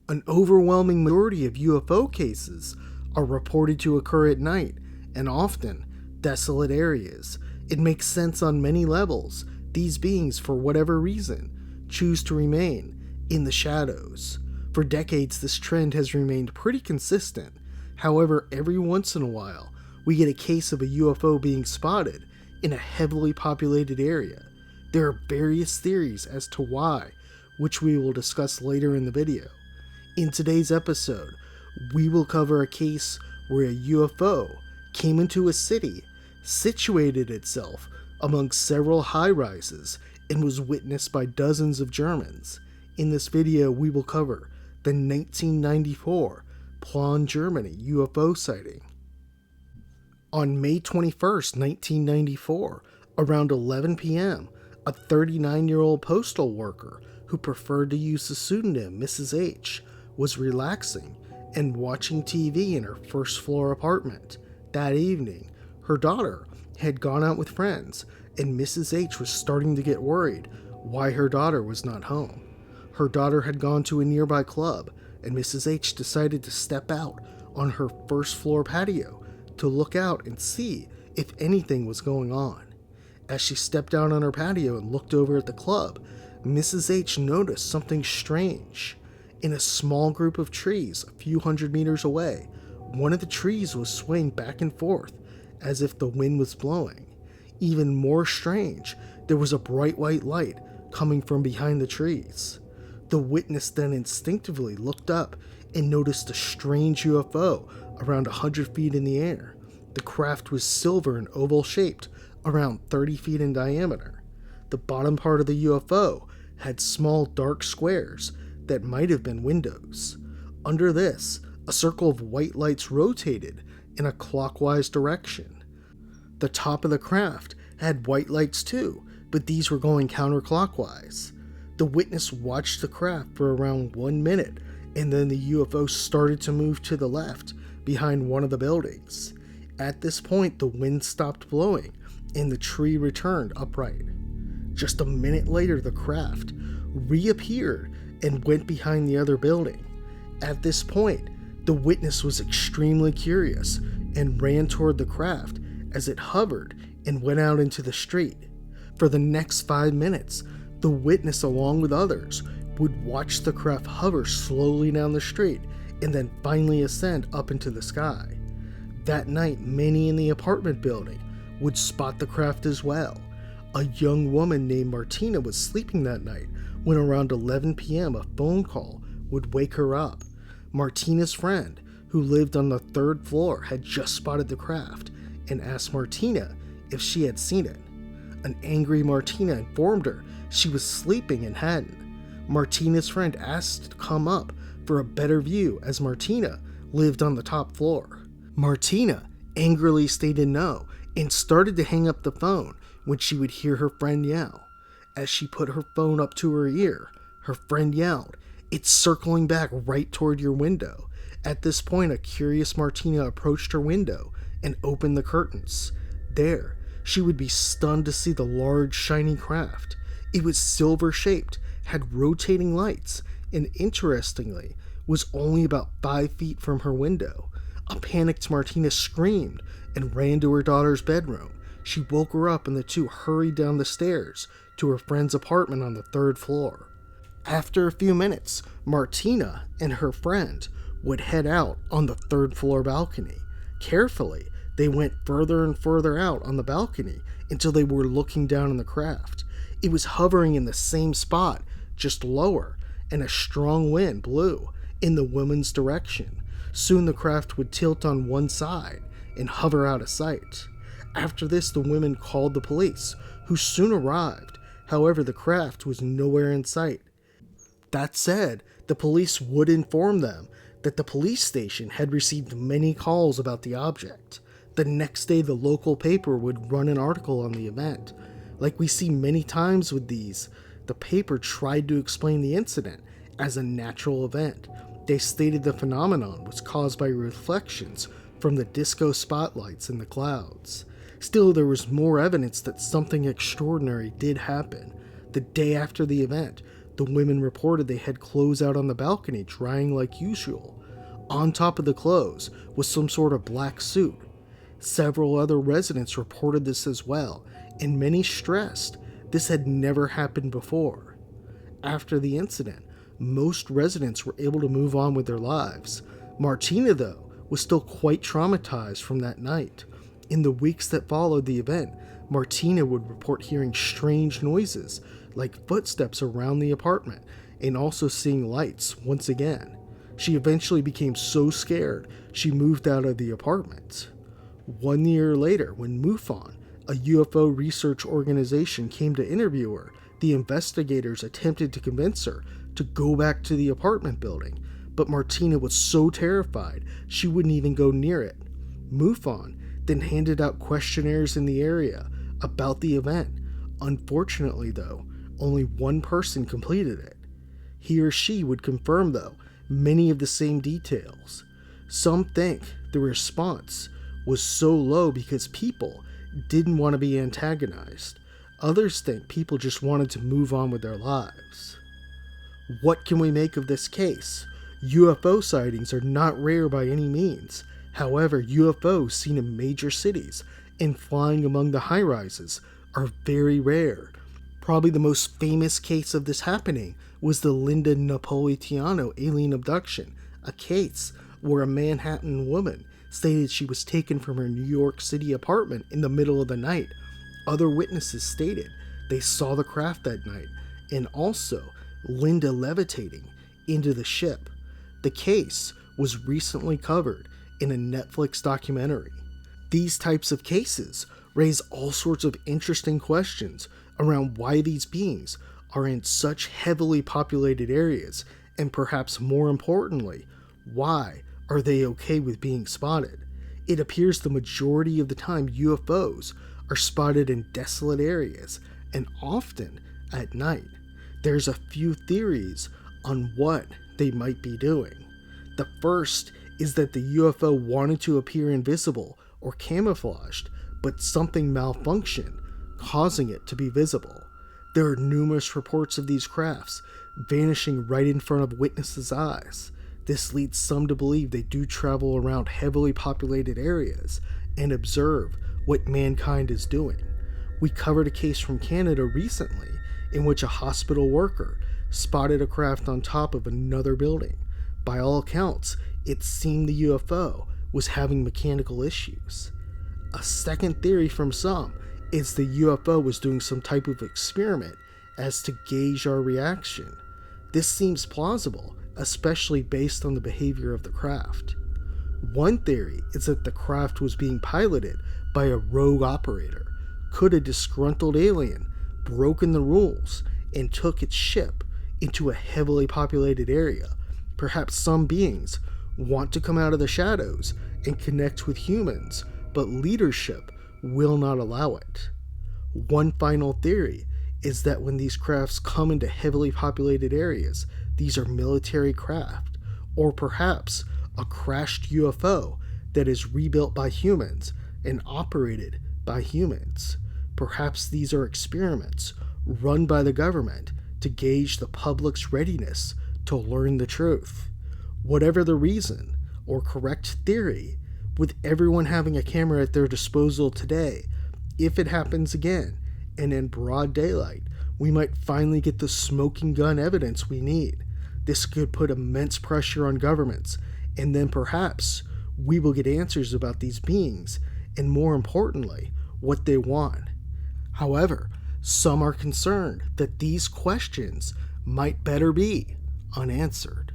An overwhelming majority of UFO cases are reported to occur at night and often desolate areas. It makes sense on many levels. These beings, for whatever reason, choose to remain in the shadows. For decades, this trend has remained pretty consistent. However, every once in a while, we get a case of a UFO being spotted in a heavily populated area. There are various theories as to why, which we will discuss later in the video. In today's episode, we will cover a case where a UFO came into a city, situated itself among several high-rises, and was witnessed by dozens of Germans. In this video, we will cover the 1994 Plauen Germany UFO sighting. On May 21st, 1994, around 11 p.m., a 39-year-old postal worker who preferred to use the pseudonym Mrs. H was relaxing and watching TV in her first-floor apartment. That evening, her daughter had gone out with friends, and Mrs. H was starting to get worried why her daughter was not home. Her daughter had gone to a nearby club, and Mrs. H decided to step out on her first-floor patio to look out and see if anything was going on. As she stepped out on her patio and looked over at the club, Mrs. H noticed something strange. In a small group of trees a few hundred meters away, one of the trees was swaying back and forth as if the wind was blowing. Even more strange, there was a bright white light coming from behind the trees. The witness then instinctively looked up and noticed a strange UFO around 100 feet in the air. The craft was silver and oval-shaped, around 30 feet in diameter. The bottom part of the UFO had small dark squares that might have been windows. Under this, a circle of white lights rotated in a clockwise direction. The top of the craft had white lights too, but these were going counterclockwise. The witness watched the craft for around 1 minute, and then the UFO started to move to the left behind one of the buildings. At this point, the wind stopped blowing, and the tree returned upright. Just a minute later, the craft reappeared and went behind the other building. At this point, the witness was extremely curious and ran toward the craft as it hovered and went out into the street. For the next 5 minutes, the witness, along with others, would watch the craft hover slowly down the street and then finally ascend up into the sky. That night, many in the apartment building would spot the craft as well. A young woman named Martina was sleeping that night when around 11 p.m. a phone call would wake her up. Martina's friend, who lived on the 3rd floor, had just spotted the craft and asked Martina if she had seen it. An angry Martina informed her she was sleeping and hadn't. Martina's friend asked to come up for a better view as Martina lived on the top floor. Martina angrily stated no and started to hang up the phone when she would hear her friend yell. As she put her phone up to her ear, her friend yelled, "It's circling back right toward your window." At this point, a curious Martina approached her window and opened the curtains. There, she would be stunned to see the large, shiny craft. It was silver-shaped, had rotating lights, and interestingly, was only about 5 feet from her window. A panicked Martina screamed and ran to her daughter's bedroom. She woke her up and the two hurried down the stairs to her friend's apartment on the 3rd floor. After a few minutes, Martina and her friend would head out on the 3rd floor balcony. Carefully, they went further and further out on the balcony until they were looking down on the craft. It was hovering in the same spot, just lower, and a strong wind blew in the woman's direction. Soon the craft would tilt on one side and hover out of sight. After this, the women called the police, who soon arrived. However, the craft was nowhere in sight. That said, the police would inform them that the police station had received many calls about the object. The next day, the local paper would run an article on the event. Like we see many times with these, the paper tried to explain the incident as a natural event. They stated the phenomenon was caused by reflections from the disco spotlights in the clouds. Still, there was more evidence that something extraordinary did happen. The day after the event, The women reported they had clothes out on the balcony drying like usual. On top of the clothes was some sort of black suit. Several other residents reported this as well, and many stressed this had never happened before. After the incident, most residents were able to move on with their lives. Martina, though, was still quite traumatized from that night. In the weeks that followed the event, Martina would report hearing strange noises, like footsteps around the apartment, and also seeing lights once again. She eventually became so scared, she moved out of the apartment. 1 year later, when MUFON, a UFO research organization, came to interview her, the investigators attempted to convince her to go back to the apartment building, but Martina was so terrified she wouldn't even go near it. MUFON then handed out questionnaires in the area about the event. Unfortunately, though, only one person completed it. He or she would confirm, though, many of the same details. Some think the response was so low because people didn't want to be antagonized. Others think people just wanted to move on with their lives. What can we make of this case? UFO sightings are not rare by any means. However, UFOs seen in major cities and flying among the high-rises are very rare. Probably the most famous case of this happening was the Linda Napolitano alien abduction, a case where a Manhattan woman stated she was taken from her New York City apartment in the middle of the night. Other witnesses stated they saw the craft that night, and also Linda levitating into the ship. The case was recently covered in a Netflix documentary. These types of cases raise all sorts of interesting questions around why these beings are in such heavily populated areas, and perhaps more importantly, why are they okay with being spotted? It appears the majority of the time UFOs are spotted in desolate areas, and often at night. There's a few theories on what they might be doing. The first is that the UFO wanted to appear invisible or camouflaged, but something malfunctioned, causing it to be visible. There are numerous reports of these crafts vanishing right in front of witnesses' eyes. This leads some to believe they do travel around heavily populated areas and observe what mankind is doing. We covered a case from Canada recently in which a hospital worker spotted a craft on top of another building. By all accounts, it seemed the UFO was having mechanical issues. A second theory from some is the UFO was doing some type of experiment as to gauge our reaction. This seems plausible, especially based on the behavior of the craft. One theory is that the craft was being piloted by a rogue operator. Could a disgruntled alien broken the rules and took its ship into a heavily populated area? Perhaps some beings want to come out of the shadows and connect with humans, but leadership will not allow it. One final theory is that when these crafts come into heavily populated areas, these are military craft, or perhaps a crashed UFO that is rebuilt by humans and operated by humans. Perhaps these are experiments run by the government to gauge the public's readiness to learn the truth. Whatever the reason or correct theory, with everyone having a camera at their disposal today, if it happens again and in broad daylight, we might finally get the smoking gun evidence we need. This could put immense pressure on governments, and then perhaps we will get answers about these beings, and more importantly, what they want. However, some are concerned that these questions might better be unanswered.